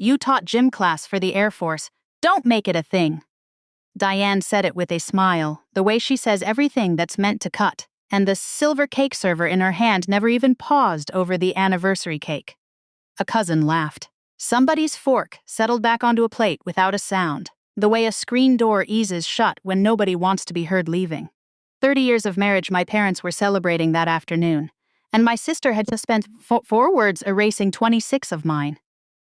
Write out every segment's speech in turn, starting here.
You taught gym class for the Air Force. Don't make it a thing." Diane said it with a smile, the way she says everything that's meant to cut, and the silver cake server in her hand never even paused over the anniversary cake. A cousin laughed. Somebody's fork settled back onto a plate without a sound, the way a screen door eases shut when nobody wants to be heard leaving. 30 years of marriage my parents were celebrating that afternoon, and my sister had just spent 4 words erasing 26 of mine.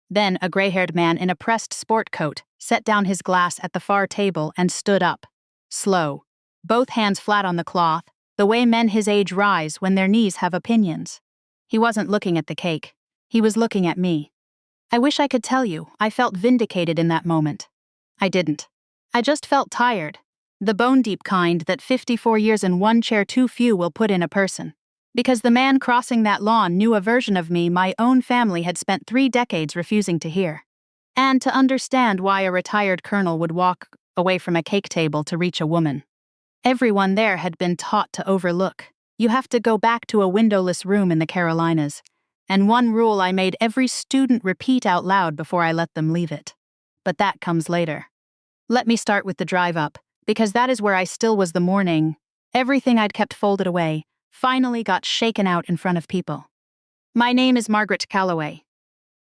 Then a gray-haired man in a pressed sport coat set down his glass at the far table and stood up. Slow, both hands flat on the cloth, the way men his age rise when their knees have opinions. He wasn't looking at the cake. He was looking at me. I wish I could tell you, I felt vindicated in that moment. I didn't. I just felt tired. The bone-deep kind that 54 years in one chair too few will put in a person. Because the man crossing that lawn knew a version of me my own family had spent 3 decades refusing to hear. And to understand why a retired colonel would walk away from a cake table to reach a woman. Everyone there had been taught to overlook. You have to go back to a windowless room in the Carolinas. And one rule I made every student repeat out loud before I let them leave it. But that comes later. Let me start with the drive up, because that is where I still was the morning. Everything I'd kept folded away finally got shaken out in front of people. My name is Margaret Calloway.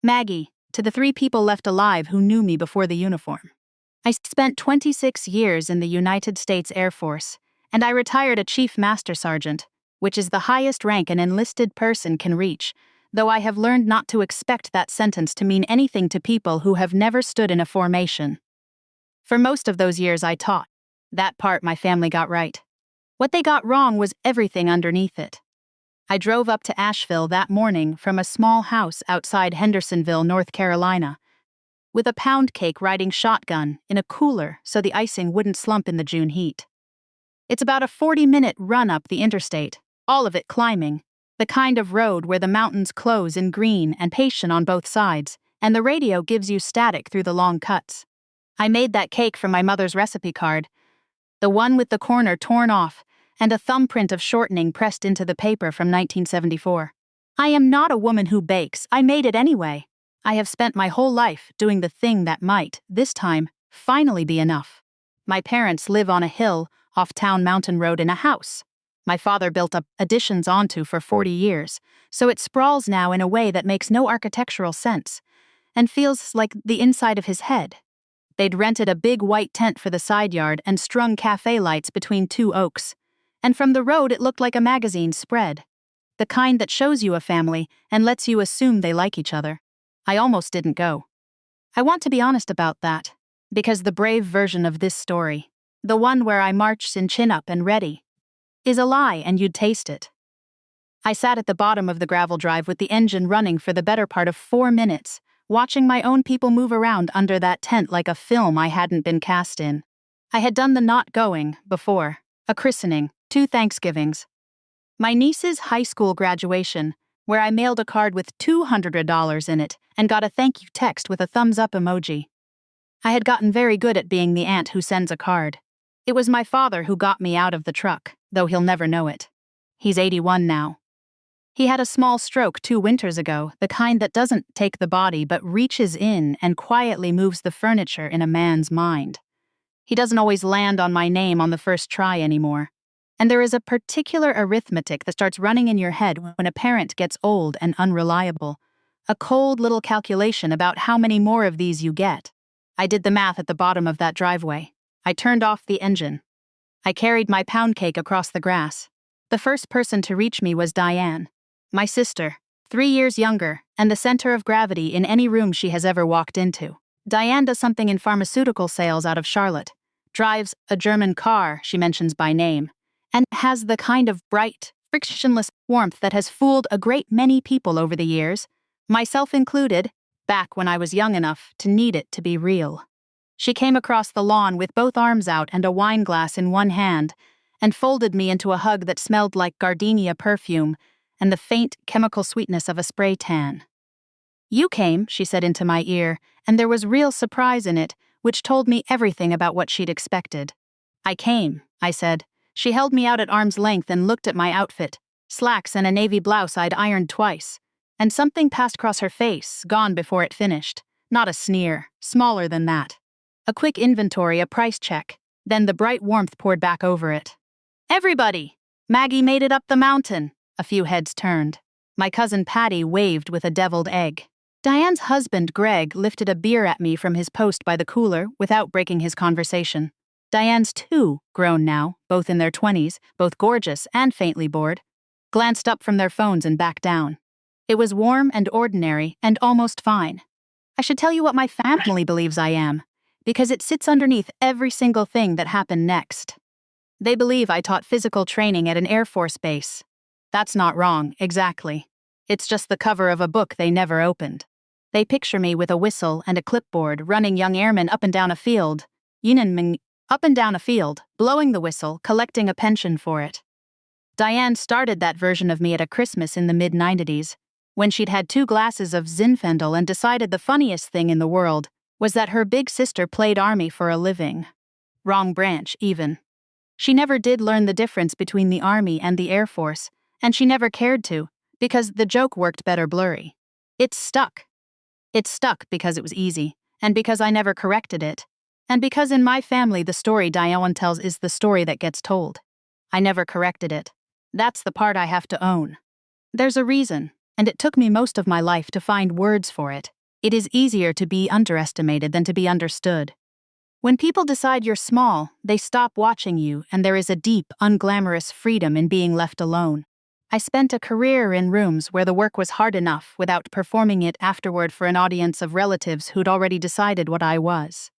Maggie, to the 3 people left alive who knew me before the uniform. I spent 26 years in the United States Air Force, and I retired a Chief Master Sergeant, which is the highest rank an enlisted person can reach, though I have learned not to expect that sentence to mean anything to people who have never stood in a formation. For most of those years I taught. That part my family got right. What they got wrong was everything underneath it. I drove up to Asheville that morning from a small house outside Hendersonville, North Carolina, with a pound cake riding shotgun in a cooler so the icing wouldn't slump in the June heat. It's about a 40-minute run up the interstate, all of it climbing, the kind of road where the mountains close in green and patient on both sides, and the radio gives you static through the long cuts. I made that cake from my mother's recipe card, the one with the corner torn off and a thumbprint of shortening pressed into the paper from 1974. I am not a woman who bakes, I made it anyway. I have spent my whole life doing the thing that might, this time, finally be enough. My parents live on a hill off Town Mountain Road in a house my father built up additions onto for 40 years, so it sprawls now in a way that makes no architectural sense, and feels like the inside of his head. They'd rented a big white tent for the side yard and strung cafe lights between 2 oaks, and from the road it looked like a magazine spread, the kind that shows you a family and lets you assume they like each other. I almost didn't go. I want to be honest about that, because the brave version of this story, the one where I marched in chin up and ready, is a lie and you'd taste it. I sat at the bottom of the gravel drive with the engine running for the better part of 4 minutes, watching my own people move around under that tent like a film I hadn't been cast in. I had done the not going before, a christening, 2 Thanksgivings. My niece's high school graduation, where I mailed a card with $200 in it and got a thank you text with a thumbs up emoji. I had gotten very good at being the aunt who sends a card. It was my father who got me out of the truck, though he'll never know it. He's 81 now. He had a small stroke 2 winters ago, the kind that doesn't take the body but reaches in and quietly moves the furniture in a man's mind. He doesn't always land on my name on the first try anymore. And there is a particular arithmetic that starts running in your head when a parent gets old and unreliable. A cold little calculation about how many more of these you get. I did the math at the bottom of that driveway. I turned off the engine. I carried my pound cake across the grass. The first person to reach me was Diane, my sister, 3 years younger, and the center of gravity in any room she has ever walked into. Diane does something in pharmaceutical sales out of Charlotte, drives a German car she mentions by name, and has the kind of bright, frictionless warmth that has fooled a great many people over the years, myself included, back when I was young enough to need it to be real. She came across the lawn with both arms out and a wine glass in one hand, and folded me into a hug that smelled like gardenia perfume and the faint chemical sweetness of a spray tan. "You came," she said into my ear, and there was real surprise in it, which told me everything about what she'd expected. "I came," I said. She held me out at arm's length and looked at my outfit, slacks and a navy blouse I'd ironed twice, and something passed across her face, gone before it finished. Not a sneer, smaller than that. A quick inventory, a price check, then the bright warmth poured back over it. Everybody! Maggie made it up the mountain. A few heads turned. My cousin Patty waved with a deviled egg. Diane's husband, Greg, lifted a beer at me from his post by the cooler without breaking his conversation. Diane's two, grown now, both in their 20s, both gorgeous and faintly bored, glanced up from their phones and back down. It was warm and ordinary and almost fine. I should tell you what my family believes I am, because it sits underneath every single thing that happened next. They believe I taught physical training at an Air Force base. That's not wrong, exactly. It's just the cover of a book they never opened. They picture me with a whistle and a clipboard running young airmen up and down a field. Up and down a field, blowing the whistle, collecting a pension for it. Diane started that version of me at a Christmas in the mid-90s, when she'd had 2 glasses of Zinfandel and decided the funniest thing in the world was that her big sister played Army for a living. Wrong branch, even. She never did learn the difference between the Army and the Air Force, and she never cared to, because the joke worked better blurry. It stuck. It stuck because it was easy, and because I never corrected it, and because in my family the story Diane tells is the story that gets told. I never corrected it. That's the part I have to own. There's a reason, and it took me most of my life to find words for it. It is easier to be underestimated than to be understood. When people decide you're small, they stop watching you, and there is a deep, unglamorous freedom in being left alone. I spent a career in rooms where the work was hard enough without performing it afterward for an audience of relatives who'd already decided what I was.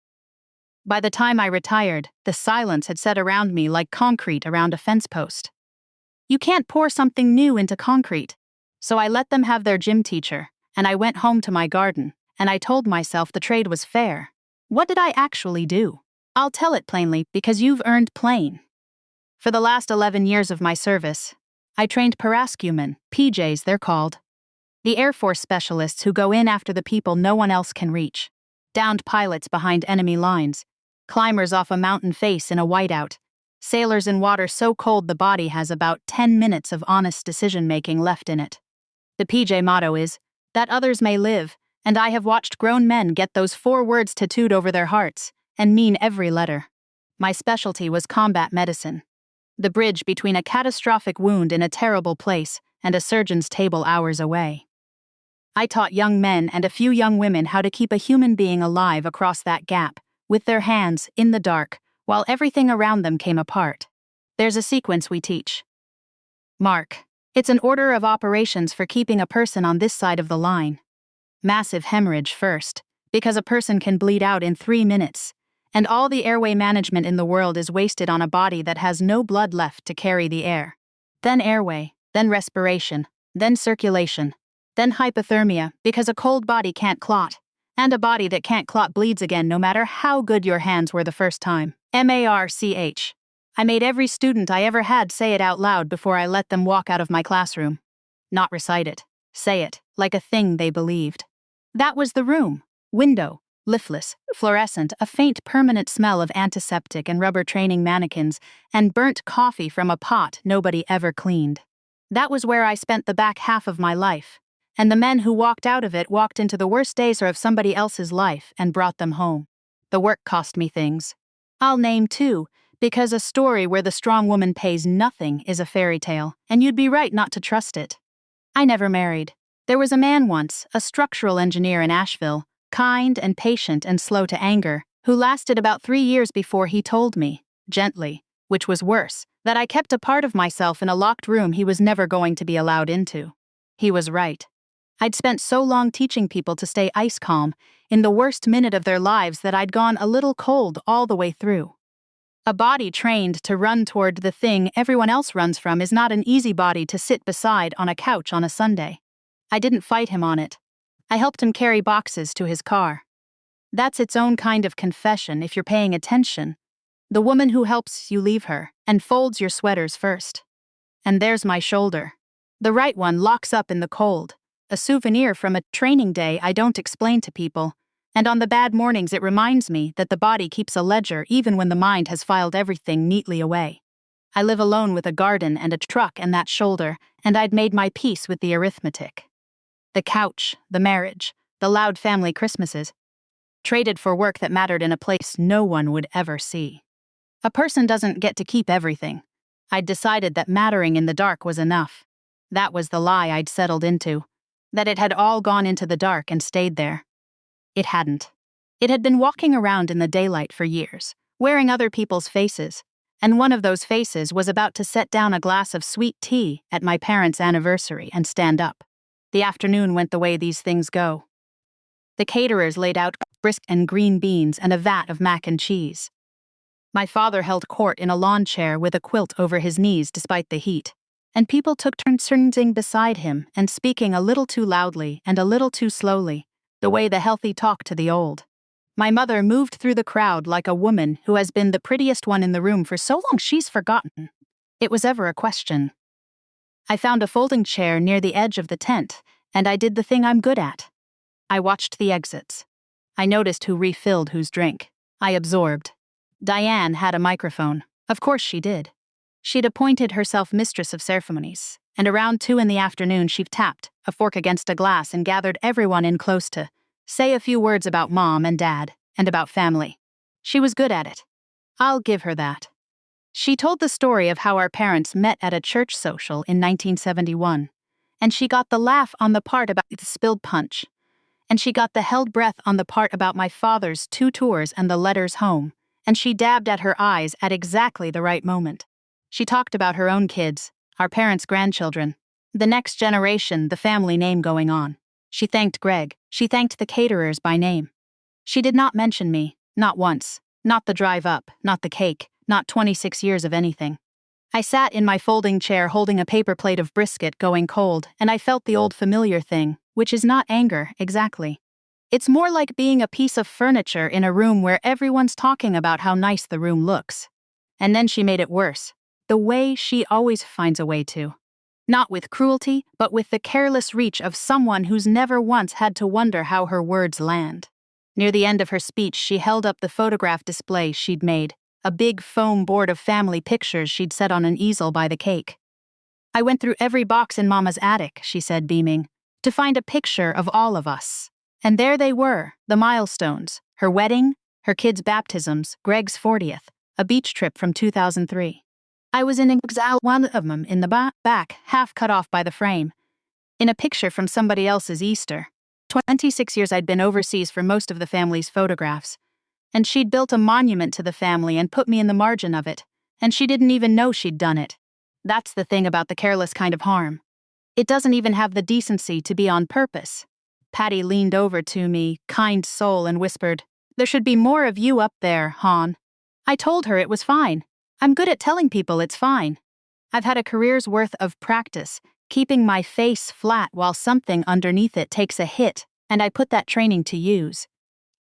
By the time I retired, the silence had set around me like concrete around a fence post. You can't pour something new into concrete. So I let them have their gym teacher, and I went home to my garden, and I told myself the trade was fair. What did I actually do? I'll tell it plainly because you've earned plain. For the last 11 years of my service, I trained parascumen, PJs they're called. The Air Force specialists who go in after the people no one else can reach. Downed pilots behind enemy lines. Climbers off a mountain face in a whiteout. Sailors in water so cold the body has about 10 minutes of honest decision-making left in it. The PJ motto is, that others may live, and I have watched grown men get those 4 words tattooed over their hearts, and mean every letter. My specialty was combat medicine. The bridge between a catastrophic wound in a terrible place and a surgeon's table hours away. I taught young men and a few young women how to keep a human being alive across that gap, with their hands in the dark, while everything around them came apart. There's a sequence we teach. Mark. It's an order of operations for keeping a person on this side of the line. Massive hemorrhage first, because a person can bleed out in 3 minutes, and all the airway management in the world is wasted on a body that has no blood left to carry the air. Then airway, then respiration, then circulation, then hypothermia, because a cold body can't clot, and a body that can't clot bleeds again no matter how good your hands were the first time. MARCH. I made every student I ever had say it out loud before I let them walk out of my classroom. Not recite it. Say it, like a thing they believed. That was the room. Window, liftless, fluorescent, a faint permanent smell of antiseptic and rubber training mannequins, and burnt coffee from a pot nobody ever cleaned. That was where I spent the back half of my life, and the men who walked out of it walked into the worst days of somebody else's life and brought them home. The work cost me things. I'll name 2, because a story where the strong woman pays nothing is a fairy tale, and you'd be right not to trust it. I never married. There was a man once, a structural engineer in Asheville, kind and patient and slow to anger, who lasted about 3 years before he told me, gently, which was worse, that I kept a part of myself in a locked room he was never going to be allowed into. He was right. I'd spent so long teaching people to stay ice calm in the worst minute of their lives that I'd gone a little cold all the way through. A body trained to run toward the thing everyone else runs from is not an easy body to sit beside on a couch on a Sunday. I didn't fight him on it. I helped him carry boxes to his car. That's its own kind of confession if you're paying attention. The woman who helps you leave her and folds your sweaters first. And there's my shoulder. The right one locks up in the cold, a souvenir from a training day I don't explain to people, and on the bad mornings it reminds me that the body keeps a ledger even when the mind has filed everything neatly away. I live alone with a garden and a truck and that shoulder, and I'd made my peace with the arithmetic. The couch, the marriage, the loud family Christmases, traded for work that mattered in a place no one would ever see. A person doesn't get to keep everything. I'd decided that mattering in the dark was enough. That was the lie I'd settled into. That it had all gone into the dark and stayed there. It hadn't. It had been walking around in the daylight for years, wearing other people's faces, and one of those faces was about to set down a glass of sweet tea at my parents' anniversary and stand up. The afternoon went the way these things go. The caterers laid out brisk and green beans and a vat of mac and cheese. My father held court in a lawn chair with a quilt over his knees despite the heat, and people took turns sitting beside him and speaking a little too loudly and a little too slowly, the way the healthy talk to the old. My mother moved through the crowd like a woman who has been the prettiest one in the room for so long she's forgotten it was ever a question. I found a folding chair near the edge of the tent, and I did the thing I'm good at. I watched the exits. I noticed who refilled whose drink. I absorbed. Diane had a microphone. Of course she did. She'd appointed herself mistress of ceremonies, and around 2 in the afternoon she tapped, a fork against a glass, and gathered everyone in close to say a few words about Mom and Dad, and about family. She was good at it. I'll give her that. She told the story of how our parents met at a church social in 1971, and she got the laugh on the part about the spilled punch, and she got the held breath on the part about my father's 2 tours and the letters home, and she dabbed at her eyes at exactly the right moment. She talked about her own kids, our parents' grandchildren, the next generation, the family name going on. She thanked Greg. She thanked the caterers by name. She did not mention me, not once, not the drive up, not the cake, not 26 years of anything. I sat in my folding chair holding a paper plate of brisket going cold, and I felt the old familiar thing, which is not anger, exactly. It's more like being a piece of furniture in a room where everyone's talking about how nice the room looks. And then she made it worse, the way she always finds a way to. Not with cruelty, but with the careless reach of someone who's never once had to wonder how her words land. Near the end of her speech, she held up the photograph display she'd made, a big foam board of family pictures she'd set on an easel by the cake. I went through every box in Mama's attic, she said, beaming, to find a picture of all of us. And there they were, the milestones, her wedding, her kids' baptisms, Greg's 40th, a beach trip from 2003. I was in exile, one of them in the back, half cut off by the frame, in a picture from somebody else's Easter. 26 years I'd been overseas for most of the family's photographs, and she'd built a monument to the family and put me in the margin of it, and she didn't even know she'd done it. That's the thing about the careless kind of harm. It doesn't even have the decency to be on purpose. Patty leaned over to me, kind soul, and whispered, "There should be more of you up there, Hon." I told her it was fine. I'm good at telling people it's fine. I've had a career's worth of practice, keeping my face flat while something underneath it takes a hit, and I put that training to use.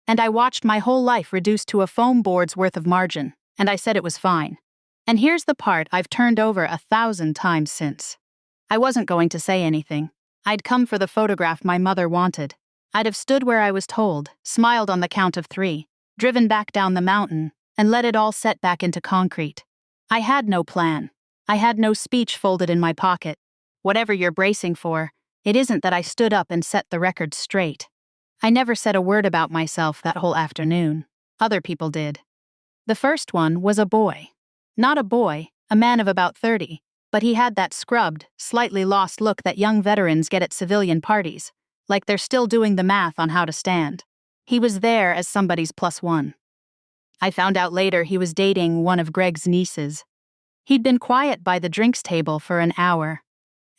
And I watched my whole life reduced to a foam board's worth of margin, and I said it was fine. And here's the part I've turned over 1,000 times since. I wasn't going to say anything. I'd come for the photograph my mother wanted. I'd have stood where I was told, smiled on the count of 3, driven back down the mountain, and let it all set back into concrete. I had no plan. I had no speech folded in my pocket. Whatever you're bracing for, it isn't that I stood up and set the record straight. I never said a word about myself that whole afternoon. Other people did. The first one was a boy. Not a boy, a man of about 30, but he had that scrubbed, slightly lost look that young veterans get at civilian parties, like they're still doing the math on how to stand. He was there as somebody's +1. I found out later he was dating one of Greg's nieces. He'd been quiet by the drinks table for an hour.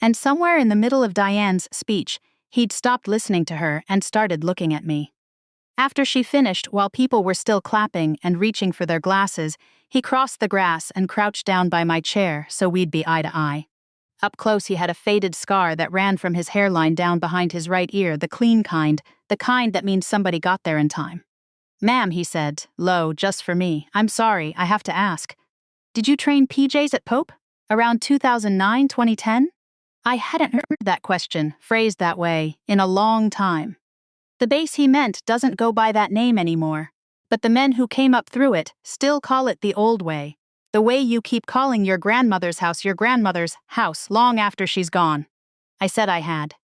And somewhere in the middle of Diane's speech, he'd stopped listening to her and started looking at me. After she finished, while people were still clapping and reaching for their glasses, he crossed the grass and crouched down by my chair so we'd be eye to eye. Up close he had a faded scar that ran from his hairline down behind his right ear, the clean kind, the kind that means somebody got there in time. "Ma'am," he said, low, just for me, "I'm sorry, I have to ask. Did you train PJs at Pope? Around 2009, 2010? I hadn't heard that question, phrased that way, in a long time. The base he meant doesn't go by that name anymore, but the men who came up through it still call it the old way, the way you keep calling your grandmother's house long after she's gone. I said I had.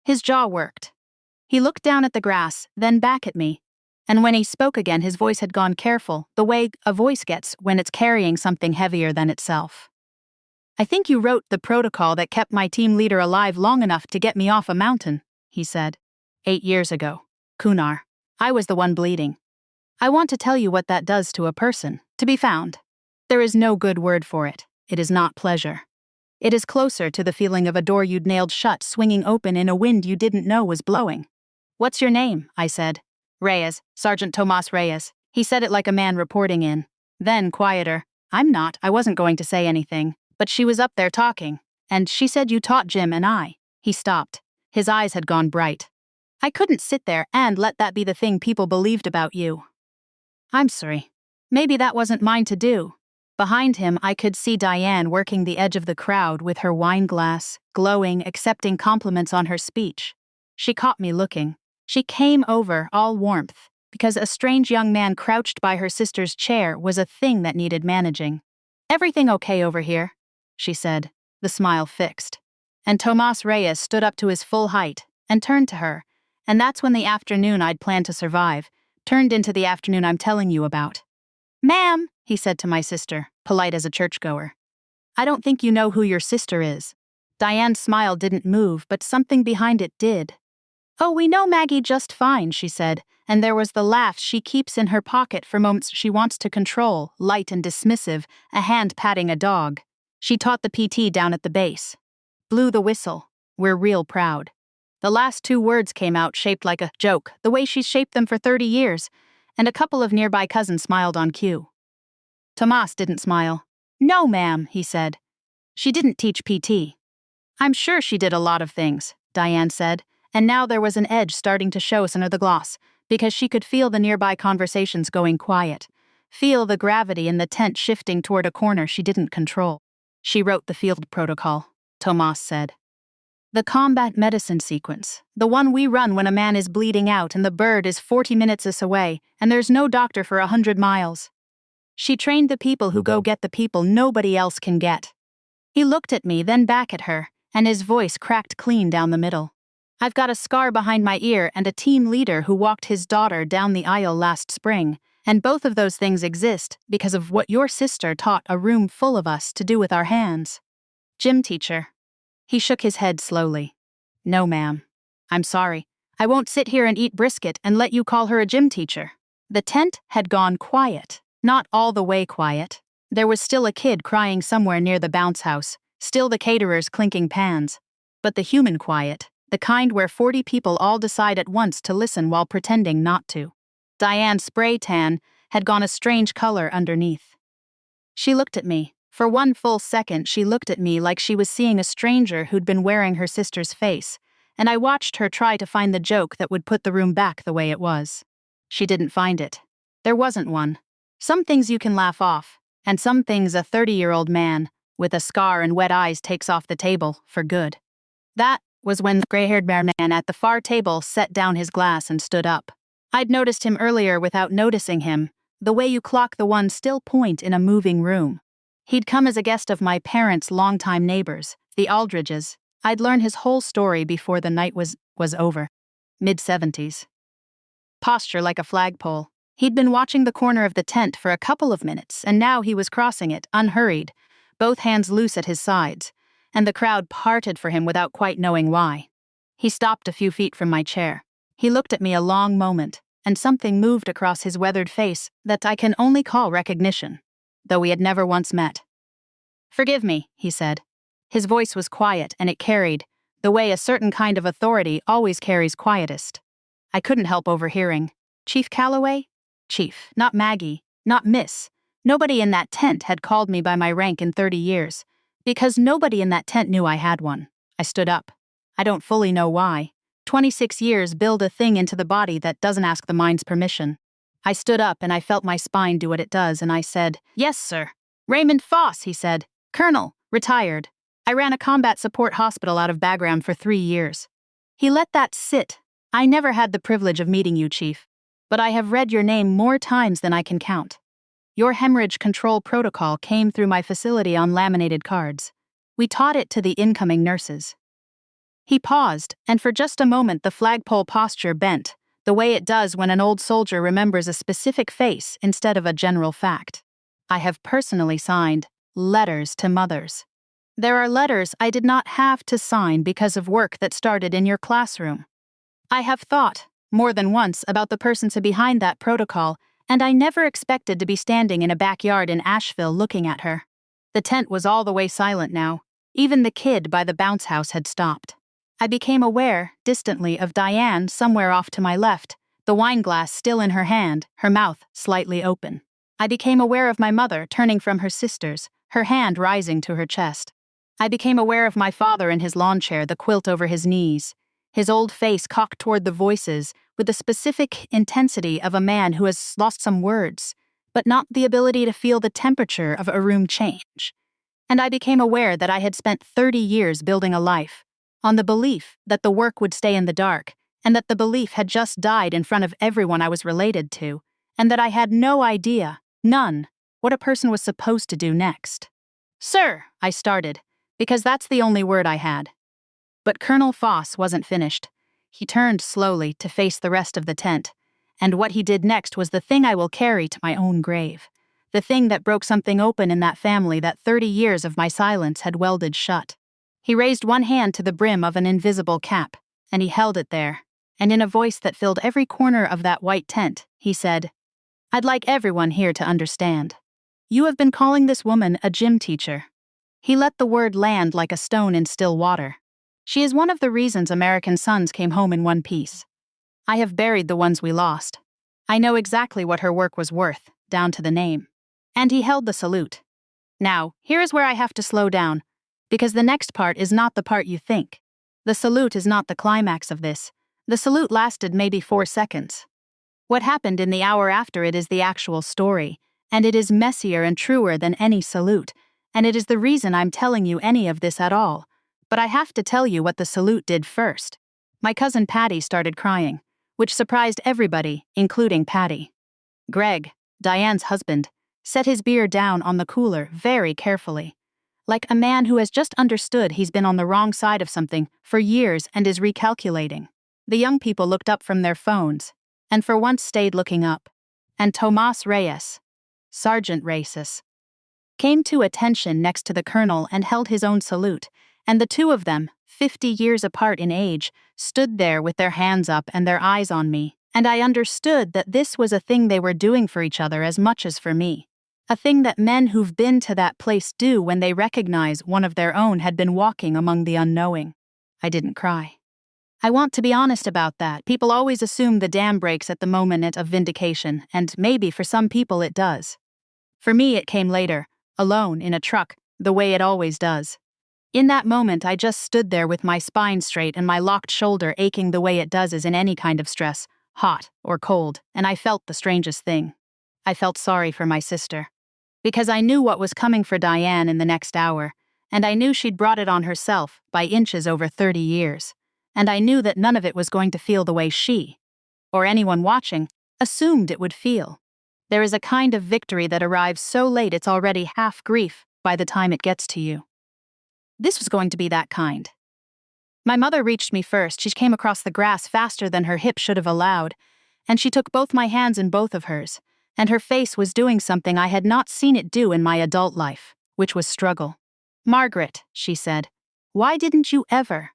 His jaw worked. He looked down at the grass, then back at me. And when he spoke again, his voice had gone careful, the way a voice gets when it's carrying something heavier than itself. "I think you wrote the protocol that kept my team leader alive long enough to get me off a mountain," he said. 8 years ago. Kunar. I was the one bleeding. I want to tell you what that does to a person, to be found. There is no good word for it. It is not pleasure. It is closer to the feeling of a door you'd nailed shut swinging open in a wind you didn't know was blowing. "What's your name?" I said. "Reyes, Sergeant Tomas Reyes." He said it like a man reporting in. Then, quieter. I wasn't going to say anything. But she was up there talking, and she said you taught Jim and I. He stopped. His eyes had gone bright. "I couldn't sit there and let that be the thing people believed about you." "I'm sorry. Maybe that wasn't mine to do." Behind him, I could see Diane working the edge of the crowd with her wine glass, glowing, accepting compliments on her speech. She caught me looking. She came over, all warmth, because a strange young man crouched by her sister's chair was a thing that needed managing. "Everything okay over here?" she said, the smile fixed. And Tomas Reyes stood up to his full height and turned to her, and that's when the afternoon I'd planned to survive turned into the afternoon I'm telling you about. "Ma'am," he said to my sister, polite as a churchgoer. "I don't think you know who your sister is." Diane's smile didn't move, but something behind it did. "Oh, we know Maggie just fine," she said, and there was the laugh she keeps in her pocket for moments she wants to control, light and dismissive, a hand patting a dog. She taught the PT down at the base. Blew the whistle. "We're real proud." The last 2 words came out shaped like a joke, the way she's shaped them for 30 years, and a couple of nearby cousins smiled on cue. Tomas didn't smile. "No, ma'am," he said. "She didn't teach PT." "I'm sure she did a lot of things," Diane said, and now there was an edge starting to show under the gloss, because she could feel the nearby conversations going quiet, feel the gravity in the tent shifting toward a corner she didn't control. "She wrote the field protocol," Tomas said. "The combat medicine sequence, the one we run when a man is bleeding out and the bird is 40 minutes away and there's no doctor for 100 miles. She trained the people who go get the people nobody else can get." He looked at me, then back at her, and his voice cracked clean down the middle. "I've got a scar behind my ear and a team leader who walked his daughter down the aisle last spring, and both of those things exist because of what your sister taught a room full of us to do with our hands." "Gym teacher." He shook his head slowly. "No, ma'am. I'm sorry. I won't sit here and eat brisket and let you call her a gym teacher." The tent had gone quiet. Not all the way quiet. There was still a kid crying somewhere near the bounce house, still the caterers clinking pans. But the human quiet, the kind where 40 people all decide at once to listen while pretending not to. Diane's spray tan had gone a strange color underneath. She looked at me. For one full second, she looked at me like she was seeing a stranger who'd been wearing her sister's face, and I watched her try to find the joke that would put the room back the way it was. She didn't find it. There wasn't one. Some things you can laugh off, and some things a 30-year-old man with a scar and wet eyes takes off the table for good. That was when the gray-haired man at the far table set down his glass and stood up. I'd noticed him earlier without noticing him, the way you clock the one still point in a moving room. He'd come as a guest of my parents' longtime neighbors, the Aldridges. I'd learn his whole story before the night was over. Mid-70s. Posture like a flagpole. He'd been watching the corner of the tent for a couple of minutes, and now he was crossing it, unhurried, both hands loose at his sides, and the crowd parted for him without quite knowing why. He stopped a few feet from my chair. He looked at me a long moment, and something moved across his weathered face that I can only call recognition, though we had never once met. "Forgive me," he said. His voice was quiet, and it carried, the way a certain kind of authority always carries quietest. I couldn't help overhearing. "Chief Calloway?" Chief, not Maggie, not Miss. Nobody in that tent had called me by my rank in 30 years, because nobody in that tent knew I had one. I stood up. I don't fully know why. 26 years build a thing into the body that doesn't ask the mind's permission. I stood up and I felt my spine do what it does, and I said, "Yes, sir." "Raymond Foss," he said. "Colonel, retired. I ran a combat support hospital out of Bagram for 3 years." He let that sit. "I never had the privilege of meeting you, Chief, but I have read your name more times than I can count. Your hemorrhage control protocol came through my facility on laminated cards. We taught it to the incoming nurses." He paused, and for just a moment the flagpole posture bent, the way it does when an old soldier remembers a specific face instead of a general fact. I have personally signed letters to mothers. There are letters I did not have to sign because of work that started in your classroom. I have thought, more than once, about the persons behind that protocol, and I never expected to be standing in a backyard in Asheville looking at her. The tent was all the way silent now. Even the kid by the bounce house had stopped. I became aware, distantly, of Diane somewhere off to my left, the wine glass still in her hand, her mouth slightly open. I became aware of my mother turning from her sisters, her hand rising to her chest. I became aware of my father in his lawn chair, the quilt over his knees, his old face cocked toward the voices with the specific intensity of a man who has lost some words, but not the ability to feel the temperature of a room change. And I became aware that I had spent 30 years building a life, on the belief that the work would stay in the dark, and that the belief had just died in front of everyone I was related to, and that I had no idea, none, what a person was supposed to do next. "Sir," I started, because that's the only word I had. But Colonel Foss wasn't finished. He turned slowly to face the rest of the tent, and what he did next was the thing I will carry to my own grave, the thing that broke something open in that family that 30 years of my silence had welded shut. He raised one hand to the brim of an invisible cap, and he held it there, and in a voice that filled every corner of that white tent, he said, "I'd like everyone here to understand. You have been calling this woman a gym teacher." He let the word land like a stone in still water. "She is one of the reasons American sons came home in one piece. I have buried the ones we lost. I know exactly what her work was worth, down to the name." And he held the salute. Now, here is where I have to slow down, because the next part is not the part you think. The salute is not the climax of this. The salute lasted maybe 4 seconds. What happened in the hour after it is the actual story, and it is messier and truer than any salute, and it is the reason I'm telling you any of this at all. But I have to tell you what the salute did first. My cousin Patty started crying, which surprised everybody, including Patty. Greg, Diane's husband, set his beer down on the cooler very carefully, like a man who has just understood he's been on the wrong side of something for years and is recalculating. The young people looked up from their phones, and for once stayed looking up. And Tomas Reyes, Sergeant Reyes, came to attention next to the colonel and held his own salute, and the two of them, 50 years apart in age, stood there with their hands up and their eyes on me, and I understood that this was a thing they were doing for each other as much as for me. A thing that men who've been to that place do when they recognize one of their own had been walking among the unknowing. I didn't cry. I want to be honest about that. People always assume the dam breaks at the moment of vindication, and maybe for some people it does. For me it came later, alone, in a truck, the way it always does. In that moment I just stood there with my spine straight and my locked shoulder aching the way it does is in any kind of stress, hot or cold, and I felt the strangest thing. I felt sorry for my sister. Because I knew what was coming for Diane in the next hour, and I knew she'd brought it on herself by inches over 30 years. And I knew that none of it was going to feel the way she, or anyone watching, assumed it would feel. There is a kind of victory that arrives so late it's already half grief by the time it gets to you. This was going to be that kind. My mother reached me first. She came across the grass faster than her hip should have allowed, and she took both my hands in both of hers, and her face was doing something I had not seen it do in my adult life, which was struggle. "Margaret," she said, "why didn't you ever?"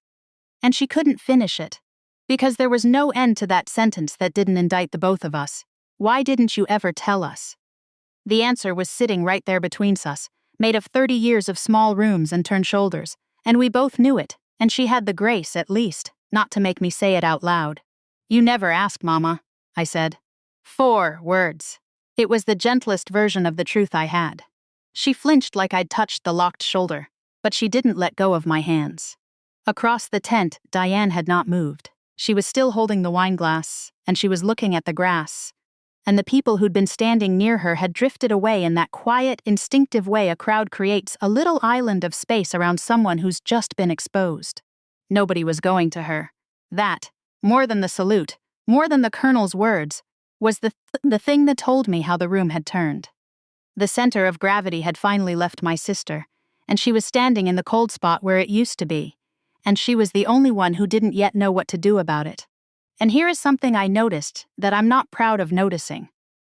And she couldn't finish it, because there was no end to that sentence that didn't indict the both of us. Why didn't you ever tell us? The answer was sitting right there between us, made of 30 years of small rooms and turned shoulders, and we both knew it, and she had the grace, at least, not to make me say it out loud. "You never asked, Mama," I said. 4 words. It was the gentlest version of the truth I had. She flinched like I'd touched the locked shoulder, but she didn't let go of my hands. Across the tent, Diane had not moved. She was still holding the wine glass, and she was looking at the grass. And the people who'd been standing near her had drifted away in that quiet, instinctive way a crowd creates, a little island of space around someone who's just been exposed. Nobody was going to her. That, more than the salute, more than the colonel's words, was the thing that told me how the room had turned. The center of gravity had finally left my sister, and she was standing in the cold spot where it used to be. And she was the only one who didn't yet know what to do about it. And here is something I noticed that I'm not proud of noticing.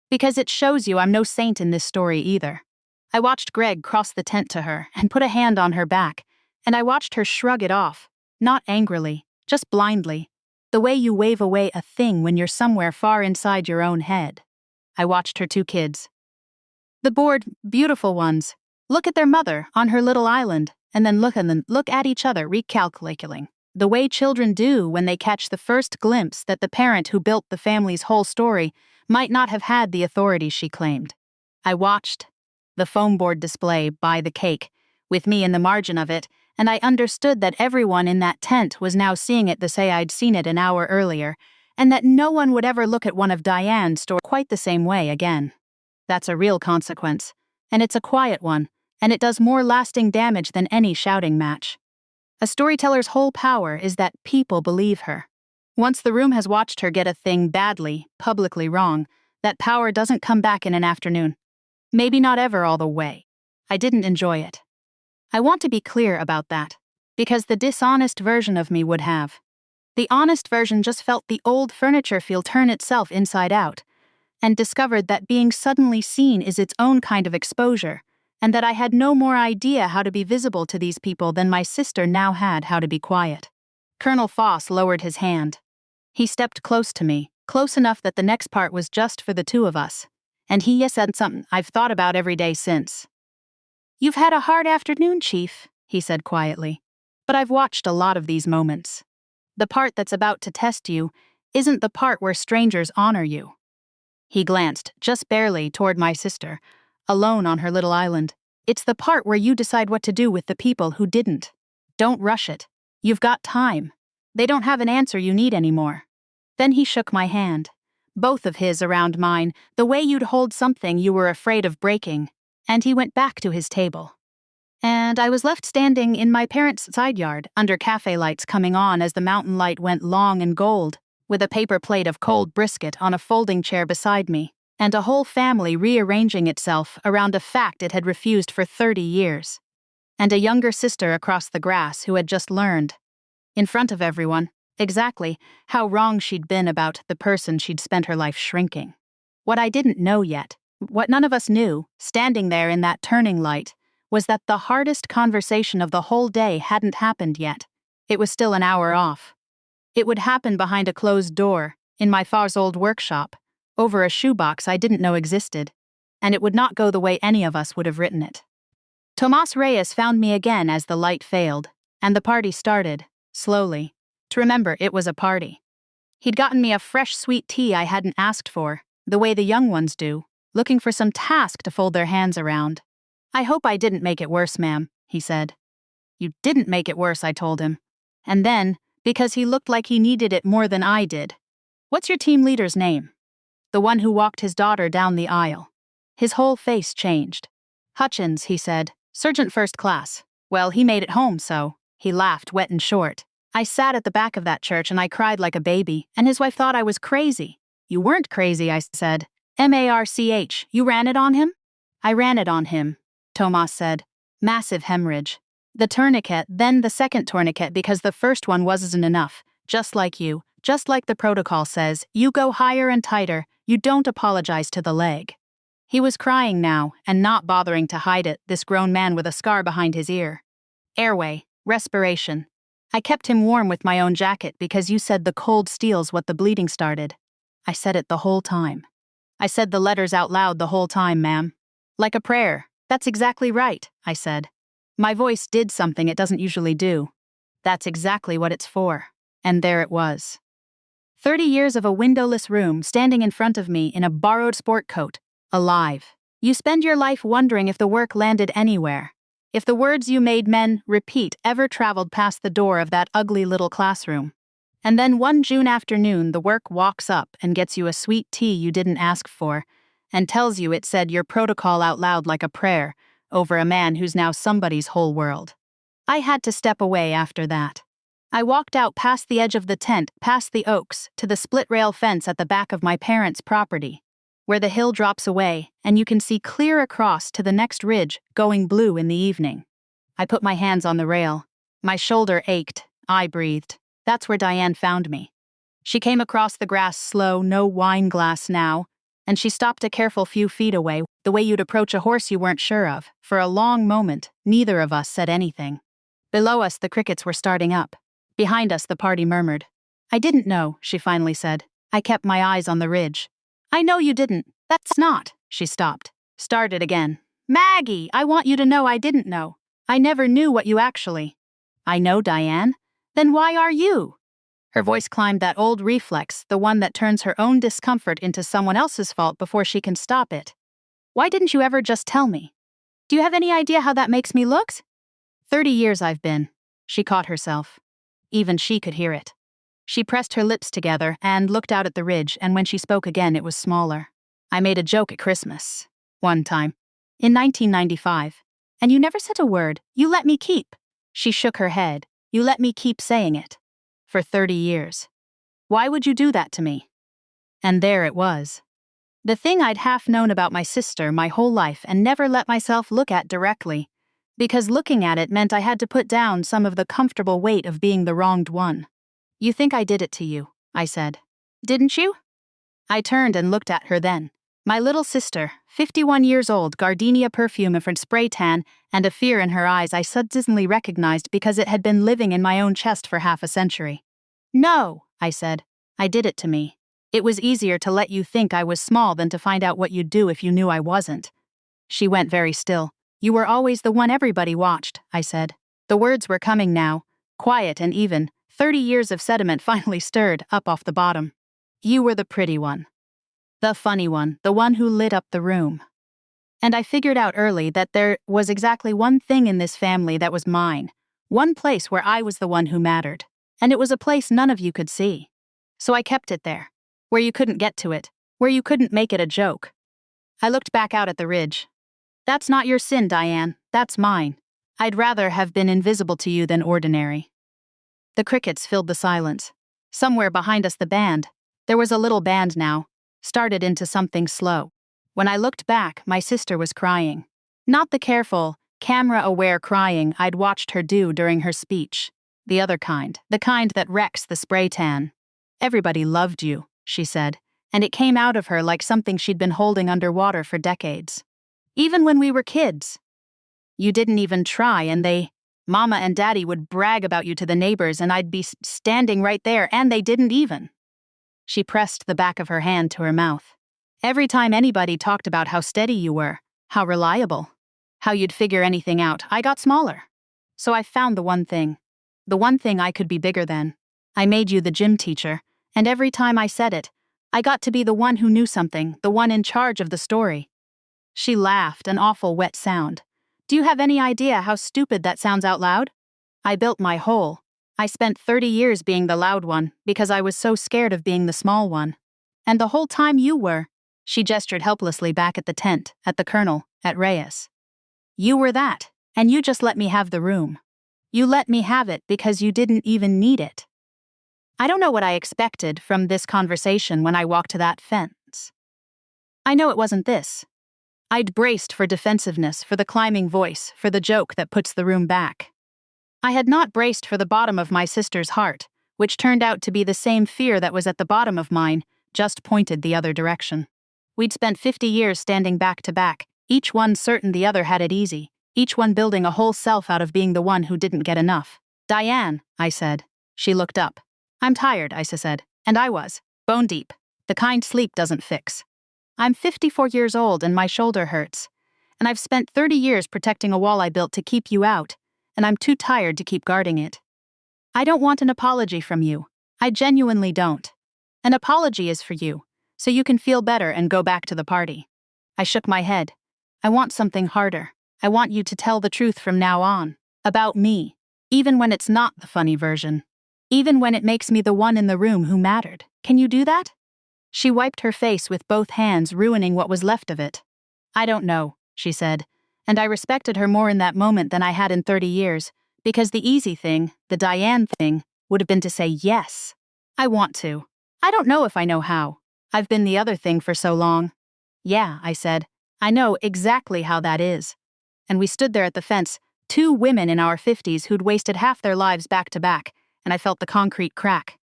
Because it shows you I'm no saint in this story either. I watched Greg cross the tent to her and put a hand on her back, and I watched her shrug it off, not angrily, just blindly, the way you wave away a thing when you're somewhere far inside your own head. I watched her 2 kids. The bored, beautiful ones. Look at their mother on her little island, and then look at each other recalculating. The way children do when they catch the first glimpse that the parent who built the family's whole story might not have had the authority she claimed. I watched the foam board display by the cake, with me in the margin of it, and I understood that everyone in that tent was now seeing it the way I'd seen it an hour earlier, and that no one would ever look at one of Diane's stories quite the same way again. That's a real consequence, and it's a quiet one, and it does more lasting damage than any shouting match. A storyteller's whole power is that people believe her. Once the room has watched her get a thing badly, publicly wrong, that power doesn't come back in an afternoon. Maybe not ever all the way. I didn't enjoy it. I want to be clear about that, because the dishonest version of me would have. The honest version just felt the old furniture feel turn itself inside out, and discovered that being suddenly seen is its own kind of exposure, and that I had no more idea how to be visible to these people than my sister now had how to be quiet. Colonel Foss lowered his hand. He stepped close to me, close enough that the next part was just for the 2 of us, and he said something I've thought about every day since. "You've had a hard afternoon, Chief," he said quietly, "but I've watched a lot of these moments. The part that's about to test you isn't the part where strangers honor you." He glanced, just barely, toward my sister, alone on her little island. "It's the part where you decide what to do with the people who didn't. Don't rush it. You've got time. They don't have an answer you need anymore." Then he shook my hand, both of his around mine, the way you'd hold something you were afraid of breaking, and he went back to his table. And I was left standing in my parents' side yard, under cafe lights coming on as the mountain light went long and gold, with a paper plate of cold brisket on a folding chair beside me, and a whole family rearranging itself around a fact it had refused for 30 years. And a younger sister across the grass who had just learned, in front of everyone, exactly how wrong she'd been about the person she'd spent her life shrinking. What I didn't know yet, what none of us knew, standing there in that turning light, was that the hardest conversation of the whole day hadn't happened yet. It was still an hour off. It would happen behind a closed door, in my father's old workshop, over a shoebox I didn't know existed, and it would not go the way any of us would have written it. Tomas Reyes found me again as the light failed, and the party started, slowly. To remember, it was a party. He'd gotten me a fresh sweet tea I hadn't asked for, the way the young ones do, looking for some task to fold their hands around. "I hope I didn't make it worse, ma'am," he said. "You didn't make it worse," I told him. And then, because he looked like he needed it more than I did, "What's your team leader's name?" The one who walked his daughter down the aisle. His whole face changed. "Hutchins," he said, "Sergeant First Class. Well, he made it home, so." He laughed, wet and short. "I sat at the back of that church and I cried like a baby, and his wife thought I was crazy." "You weren't crazy," I said. "March, you ran it on him?" "I ran it on him," Tomas said. "Massive hemorrhage. The tourniquet, then the second tourniquet because the first one wasn't enough. Just like you, just like the protocol says, you go higher and tighter, you don't apologize to the leg." He was crying now, and not bothering to hide it, this grown man with a scar behind his ear. "Airway, respiration. I kept him warm with my own jacket because you said the cold steel's what the bleeding started." I said it the whole time. I said the letters out loud the whole time, ma'am. "Like a prayer. That's exactly right," I said. My voice did something it doesn't usually do. "That's exactly what it's for." And there it was. 30 years of a windowless room standing in front of me in a borrowed sport coat, alive. You spend your life wondering if the work landed anywhere. If the words you made men repeat ever traveled past the door of that ugly little classroom. And then one June afternoon the work walks up and gets you a sweet tea you didn't ask for, and tells you it said your protocol out loud like a prayer, over a man who's now somebody's whole world. I had to step away after that. I walked out past the edge of the tent, past the oaks, to the split-rail fence at the back of my parents' property, where the hill drops away and you can see clear across to the next ridge going blue in the evening. I put my hands on the rail. My shoulder ached. I breathed. That's where Diane found me. She came across the grass slow, no wine glass now, and she stopped a careful few feet away, the way you'd approach a horse you weren't sure of. For a long moment, neither of us said anything. Below us, the crickets were starting up. Behind us, the party murmured. I didn't know, she finally said. I kept my eyes on the ridge. I know you didn't. That's not. She stopped. Started again. Maggie, I want you to know I didn't know. I never knew what you actually. I know, Diane. Then why are you? Her voice climbed that old reflex, the one that turns her own discomfort into someone else's fault before she can stop it. Why didn't you ever just tell me? Do you have any idea how that makes me look? 30 years I've been. She caught herself. Even she could hear it. She pressed her lips together and looked out at the ridge, and when she spoke again, it was smaller. I made a joke at Christmas. One time. In 1995. And you never said a word. You let me keep. She shook her head. You let me keep saying it. For 30 years. Why would you do that to me? And there it was. The thing I'd half known about my sister my whole life and never let myself look at directly, because looking at it meant I had to put down some of the comfortable weight of being the wronged one. You think I did it to you, I said. Didn't you? I turned and looked at her then. My little sister, 51 years old, gardenia perfume in her spray tan, and a fear in her eyes I suddenly recognized because it had been living in my own chest for half a century. No, I said. I did it to me. It was easier to let you think I was small than to find out what you'd do if you knew I wasn't. She went very still. You were always the one everybody watched, I said. The words were coming now, quiet and even. 30 years of sediment finally stirred up off the bottom. You were the pretty one. The funny one, the one who lit up the room. And I figured out early that there was exactly one thing in this family that was mine. One place where I was the one who mattered. And it was a place none of you could see. So I kept it there. Where you couldn't get to it. Where you couldn't make it a joke. I looked back out at the ridge. That's not your sin, Diane. That's mine. I'd rather have been invisible to you than ordinary. The crickets filled the silence. Somewhere behind us the band. There was a little band now. Started into something slow. When I looked back, my sister was crying. Not the careful, camera-aware crying I'd watched her do during her speech. The other kind, the kind that wrecks the spray tan. Everybody loved you, she said, and it came out of her like something she'd been holding underwater for decades. Even when we were kids. You didn't even try, and Mama and Daddy would brag about you to the neighbors, and I'd be standing right there, and they didn't even. She pressed the back of her hand to her mouth. Every time anybody talked about how steady you were, how reliable, how you'd figure anything out, I got smaller. So I found the one thing I could be bigger than. I made you the gym teacher, and every time I said it, I got to be the one who knew something, the one in charge of the story. She laughed, an awful wet sound. Do you have any idea how stupid that sounds out loud? I built my hole. I spent 30 years being the loud one because I was so scared of being the small one. And the whole time you were. She gestured helplessly back at the tent, at the colonel, at Reyes. You were that, and you just let me have the room. You let me have it because you didn't even need it. I don't know what I expected from this conversation when I walked to that fence. I know it wasn't this. I'd braced for defensiveness, for the climbing voice, for the joke that puts the room back. I had not braced for the bottom of my sister's heart, which turned out to be the same fear that was at the bottom of mine, just pointed the other direction. We'd spent 50 years standing back to back, each one certain the other had it easy, each one building a whole self out of being the one who didn't get enough. Diane, I said. She looked up. I'm tired, I said, and I was, bone deep. The kind sleep doesn't fix. I'm 54 years old and my shoulder hurts, and I've spent 30 years protecting a wall I built to keep you out, and I'm too tired to keep guarding it. I don't want an apology from you. I genuinely don't. An apology is for you, so you can feel better and go back to the party. I shook my head. I want something harder. I want you to tell the truth from now on. About me. Even when it's not the funny version. Even when it makes me the one in the room who mattered. Can you do that? She wiped her face with both hands, ruining what was left of it. I don't know, she said, and I respected her more in that moment than I had in 30 years, because the easy thing, the Diane thing, would have been to say yes. I want to. I don't know if I know how. I've been the other thing for so long. Yeah, I said. I know exactly how that is. And we stood there at the fence, two women in our 50s who'd wasted half their lives back to back, and I felt the concrete crack.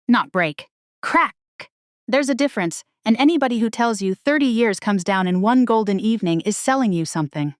Not break. Crack! There's a difference, and anybody who tells you 30 years comes down in one golden evening is selling you something.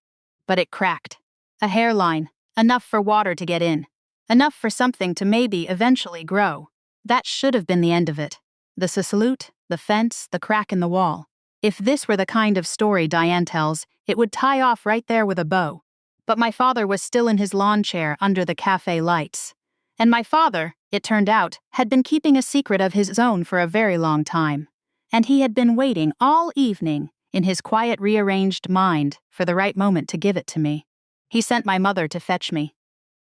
But it cracked. A hairline, enough for water to get in. Enough for something to maybe eventually grow. That should have been the end of it. The salute, the fence, the crack in the wall. If this were the kind of story Diane tells, it would tie off right there with a bow. But my father was still in his lawn chair under the cafe lights. And my father, it turned out, had been keeping a secret of his own for a very long time. And he had been waiting all evening, in his quiet, rearranged mind, for the right moment to give it to me. He sent my mother to fetch me.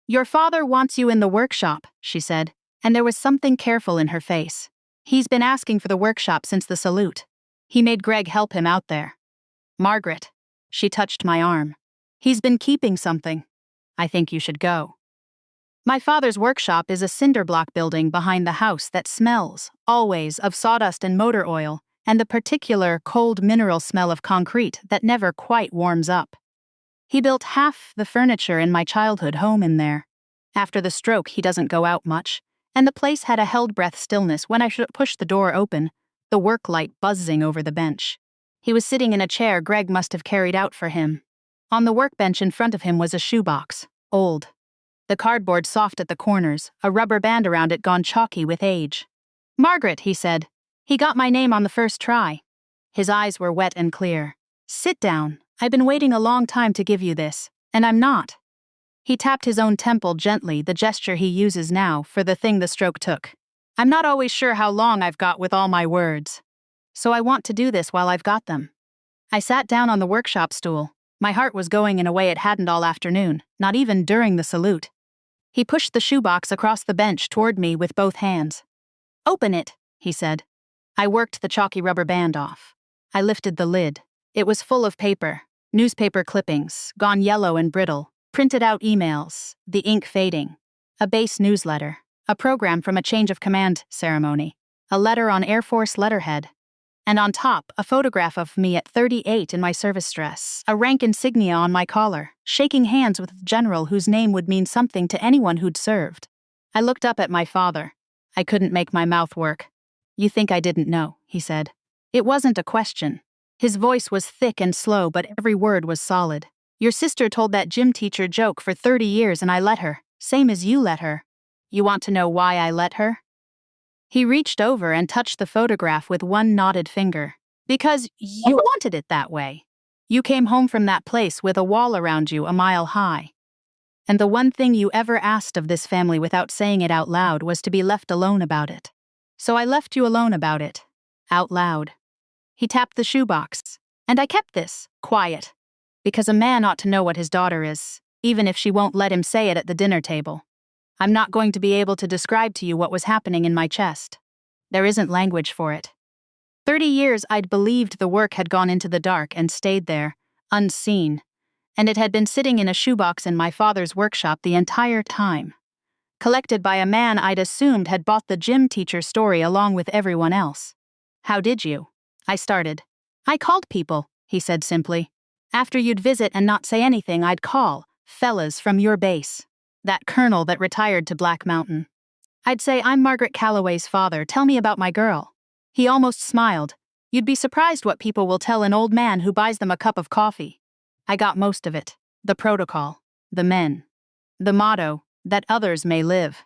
"Your father wants you in the workshop," she said, and there was something careful in her face. "He's been asking for the workshop since the salute. He made Greg help him out there." "Margaret." She touched my arm. "He's been keeping something. I think you should go." My father's workshop is a cinder block building behind the house that smells, always, of sawdust and motor oil, and the particular cold mineral smell of concrete that never quite warms up. He built half the furniture in my childhood home in there. After the stroke, he doesn't go out much, and the place had a held-breath stillness when I pushed the door open, the work light buzzing over the bench. He was sitting in a chair Greg must have carried out for him. On the workbench in front of him was a shoebox, old. The cardboard soft at the corners, a rubber band around it gone chalky with age. "Margaret," he said. "He got my name on the first try." His eyes were wet and clear. "Sit down. I've been waiting a long time to give you this, and I'm not." He tapped his own temple gently, the gesture he uses now for the thing the stroke took. "I'm not always sure how long I've got with all my words. So I want to do this while I've got them." I sat down on the workshop stool. My heart was going in a way it hadn't all afternoon, not even during the salute. He pushed the shoebox across the bench toward me with both hands. "Open it," he said. I worked the chalky rubber band off. I lifted the lid. It was full of paper, newspaper clippings, gone yellow and brittle, printed out emails, the ink fading, a base newsletter, a program from a change of command ceremony, a letter on Air Force letterhead, and on top, a photograph of me at 38 in my service dress, a rank insignia on my collar, shaking hands with a general whose name would mean something to anyone who'd served. I looked up at my father. I couldn't make my mouth work. "You think I didn't know," he said. It wasn't a question. His voice was thick and slow, but every word was solid. "Your sister told that gym teacher joke for 30 years and I let her, same as you let her. You want to know why I let her?" He reached over and touched the photograph with one knotted finger. "Because you wanted it that way. You came home from that place with a wall around you a mile high. And the one thing you ever asked of this family without saying it out loud was to be left alone about it. So I left you alone about it. Out loud." He tapped the shoebox. "And I kept this, quiet. Because a man ought to know what his daughter is, even if she won't let him say it at the dinner table. I'm not going to be able to describe to you what was happening in my chest. There isn't language for it. 30 years I'd believed the work had gone into the dark and stayed there, unseen, and it had been sitting in a shoebox in my father's workshop the entire time, collected by a man I'd assumed had bought the gym teacher story along with everyone else. "How did you?" I started. "I called people," he said simply. "After you'd visit and not say anything, I'd call, fellas from your base. That colonel that retired to Black Mountain. I'd say, 'I'm Margaret Calloway's father, tell me about my girl.' He almost smiled. 'You'd be surprised what people will tell an old man who buys them a cup of coffee.' I got most of it. The protocol. The men. The motto, that others may live."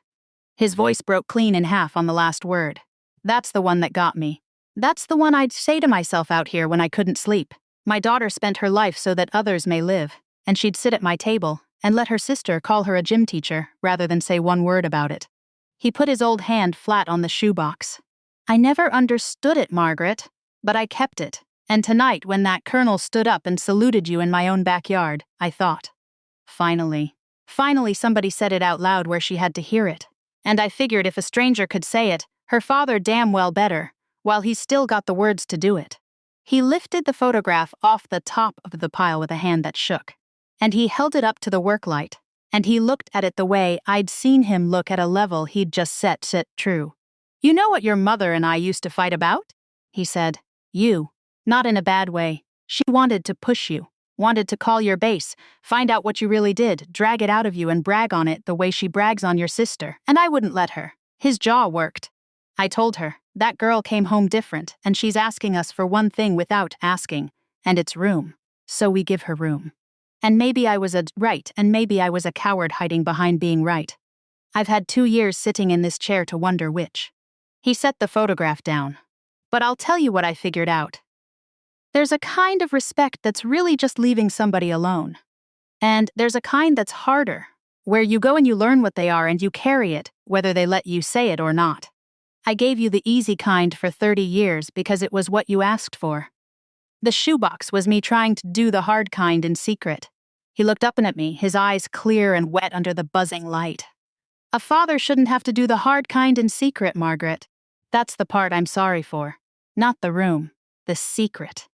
His voice broke clean in half on the last word. "That's the one that got me. That's the one I'd say to myself out here when I couldn't sleep. My daughter spent her life so that others may live, and she'd sit at my table and let her sister call her a gym teacher rather than say one word about it." He put his old hand flat on the shoebox. "I never understood it, Margaret, but I kept it. And tonight, when that colonel stood up and saluted you in my own backyard, I thought, Finally somebody said it out loud where she had to hear it. And I figured if a stranger could say it, her father damn well better, while he's still got the words to do it." He lifted the photograph off the top of the pile with a hand that shook. And he held it up to the work light, and he looked at it the way I'd seen him look at a level he'd just set true. "You know what your mother and I used to fight about?" he said. "You. Not in a bad way. She wanted to push you, wanted to call your base, find out what you really did, drag it out of you and brag on it the way she brags on your sister, and I wouldn't let her." His jaw worked. I told her, that girl came home different, and she's asking us for one thing without asking, and it's room. So we give her room. And maybe I was right, and maybe I was a coward hiding behind being right. I've had 2 years sitting in this chair to wonder which. He set the photograph down. But I'll tell you what I figured out. There's a kind of respect that's really just leaving somebody alone. And there's a kind that's harder, where you go and you learn what they are and you carry it, whether they let you say it or not. I gave you the easy kind for 30 years because it was what you asked for. The shoebox was me trying to do the hard kind in secret. He looked up at me, his eyes clear and wet under the buzzing light. A father shouldn't have to do the hard kind in secret, Margaret. That's the part I'm sorry for. Not the room, the secret.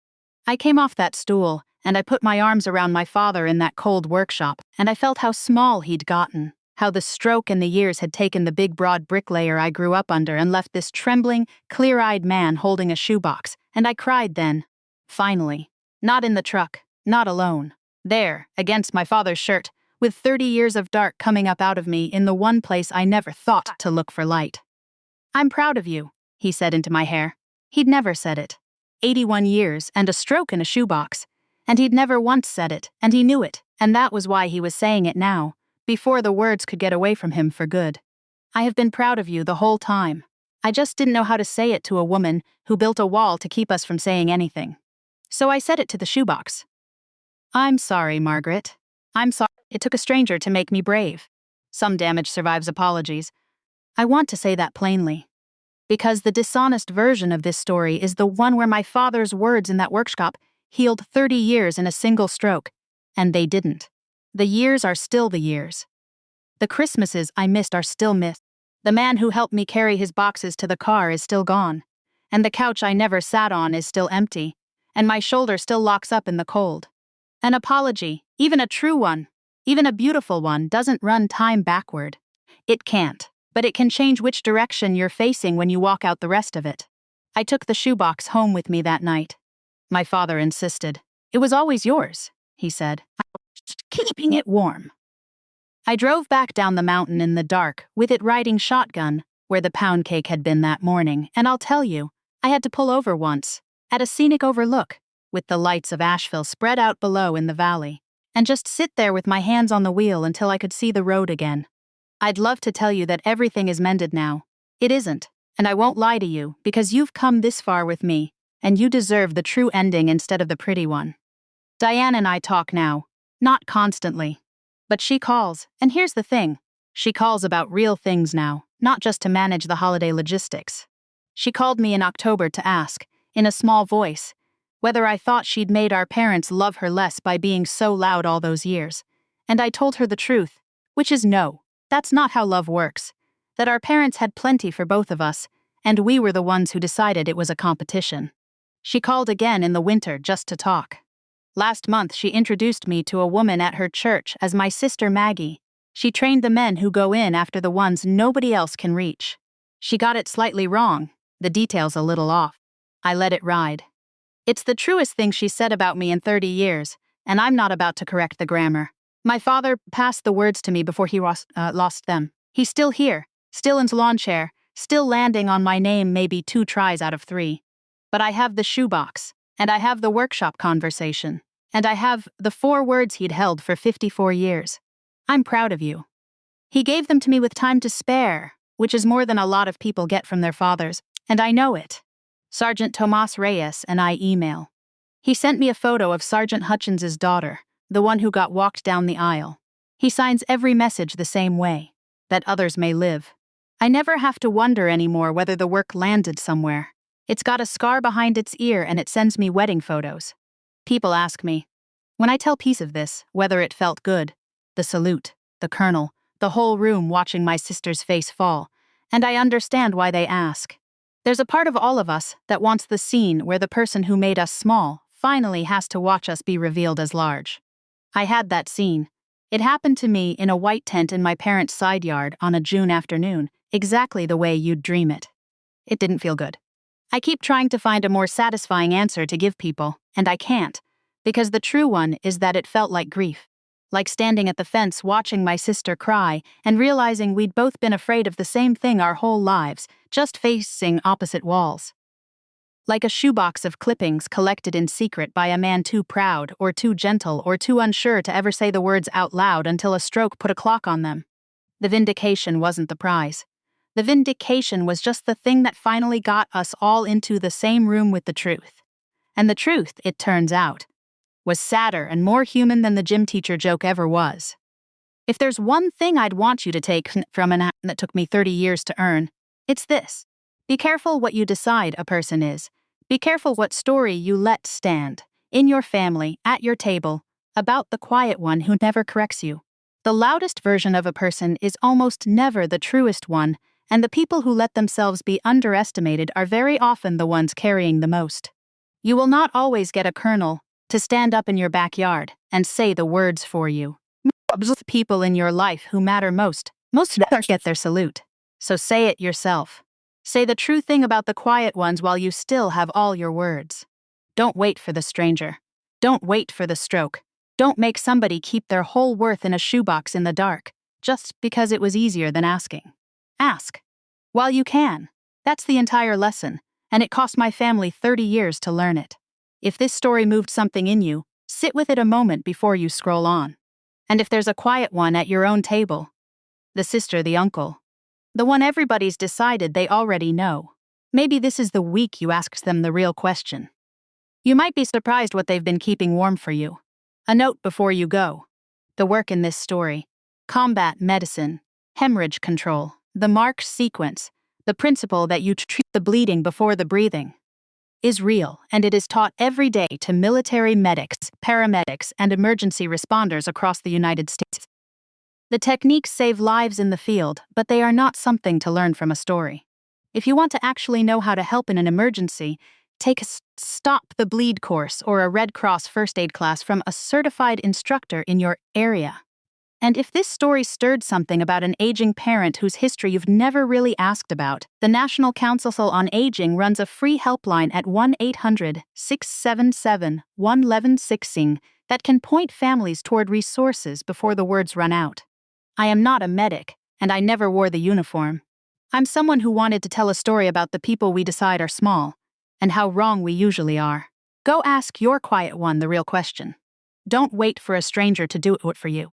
I came off that stool, and I put my arms around my father in that cold workshop, and I felt how small he'd gotten, how the stroke and the years had taken the big broad bricklayer I grew up under and left this trembling, clear-eyed man holding a shoebox, and I cried then. Finally. Not in the truck, not alone. There, against my father's shirt, with 30 years of dark coming up out of me in the one place I never thought to look for light. I'm proud of you, he said into my hair. He'd never said it. 81 years and a stroke in a shoebox. And he'd never once said it, and he knew it, and that was why he was saying it now, before the words could get away from him for good. I have been proud of you the whole time. I just didn't know how to say it to a woman who built a wall to keep us from saying anything. So I said it to the shoebox. I'm sorry, Margaret. I'm sorry. It took a stranger to make me brave. Some damage survives apologies. I want to say that plainly. Because the dishonest version of this story is the one where my father's words in that workshop healed 30 years in a single stroke, and they didn't. The years are still the years. The Christmases I missed are still missed. The man who helped me carry his boxes to the car is still gone, and the couch I never sat on is still empty, and my shoulder still locks up in the cold. An apology, even a true one, even a beautiful one, doesn't run time backward. It can't, but it can change which direction you're facing when you walk out the rest of it. I took the shoebox home with me that night. My father insisted. It was always yours, he said. I was keeping it warm. I drove back down the mountain in the dark, with it riding shotgun, where the pound cake had been that morning, and I'll tell you, I had to pull over once, at a scenic overlook, with the lights of Asheville spread out below in the valley, and just sit there with my hands on the wheel until I could see the road again. I'd love to tell you that everything is mended now. It isn't, and I won't lie to you, because you've come this far with me, and you deserve the true ending instead of the pretty one. Diane and I talk now, not constantly. But she calls, and here's the thing. She calls about real things now, not just to manage the holiday logistics. She called me in October to ask, in a small voice, whether I thought she'd made our parents love her less by being so loud all those years. And I told her the truth, which is no, that's not how love works. That our parents had plenty for both of us, and we were the ones who decided it was a competition. She called again in the winter just to talk. Last month she introduced me to a woman at her church as my sister Maggie. She trained the men who go in after the ones nobody else can reach. She got it slightly wrong, the details a little off. I let it ride. It's the truest thing she said about me in 30 years, and I'm not about to correct the grammar. My father passed the words to me before he lost them. He's still here, still in the lawn chair, still landing on my name maybe 2 tries out of 3. But I have the shoebox, and I have the workshop conversation, and I have the 4 words he'd held for 54 years. I'm proud of you. He gave them to me with time to spare, which is more than a lot of people get from their fathers, and I know it. Sergeant Tomas Reyes and I email. He sent me a photo of Sergeant Hutchins's daughter, the one who got walked down the aisle. He signs every message the same way, that others may live. I never have to wonder anymore whether the work landed somewhere. It's got a scar behind its ear and it sends me wedding photos. People ask me, when I tell piece of this, whether it felt good, the salute, the colonel, the whole room watching my sister's face fall, and I understand why they ask. There's a part of all of us that wants the scene where the person who made us small finally has to watch us be revealed as large. I had that scene. It happened to me in a white tent in my parents' side yard on a June afternoon, exactly the way you'd dream it. It didn't feel good. I keep trying to find a more satisfying answer to give people, and I can't, because the true one is that it felt like grief. Like standing at the fence watching my sister cry and realizing we'd both been afraid of the same thing our whole lives, just facing opposite walls. Like a shoebox of clippings collected in secret by a man too proud or too gentle or too unsure to ever say the words out loud until a stroke put a clock on them. The vindication wasn't the prize. The vindication was just the thing that finally got us all into the same room with the truth. And the truth, it turns out, was sadder and more human than the gym teacher joke ever was. If there's one thing I'd want you to take from an act that took me 30 years to earn, it's this. Be careful what you decide a person is. Be careful what story you let stand, in your family, at your table, about the quiet one who never corrects you. The loudest version of a person is almost never the truest one, and the people who let themselves be underestimated are very often the ones carrying the most. You will not always get a colonel to stand up in your backyard and say the words for you. The people in your life who matter most get their salute. So say it yourself. Say the true thing about the quiet ones while you still have all your words. Don't wait for the stranger. Don't wait for the stroke. Don't make somebody keep their whole worth in a shoebox in the dark, just because it was easier than asking. Ask. While you can. That's the entire lesson, and it cost my family 30 years to learn it. If this story moved something in you, sit with it a moment before you scroll on. And if there's a quiet one at your own table, the sister, the uncle, the one everybody's decided they already know, maybe this is the week you ask them the real question. You might be surprised what they've been keeping warm for you. A note before you go. The work in this story, combat medicine, hemorrhage control, the marked sequence, the principle that you treat the bleeding before the breathing, is real, and it is taught every day to military medics, paramedics, and emergency responders across the United States. The techniques save lives in the field, but they are not something to learn from a story. If you want to actually know how to help in an emergency, take a Stop the Bleed course or a Red Cross first aid class from a certified instructor in your area. And if this story stirred something about an aging parent whose history you've never really asked about, the National Council on Aging runs a free helpline at 1-800-677-1116 that can point families toward resources before the words run out. I am not a medic, and I never wore the uniform. I'm someone who wanted to tell a story about the people we decide are small, and how wrong we usually are. Go ask your quiet one the real question. Don't wait for a stranger to do it for you.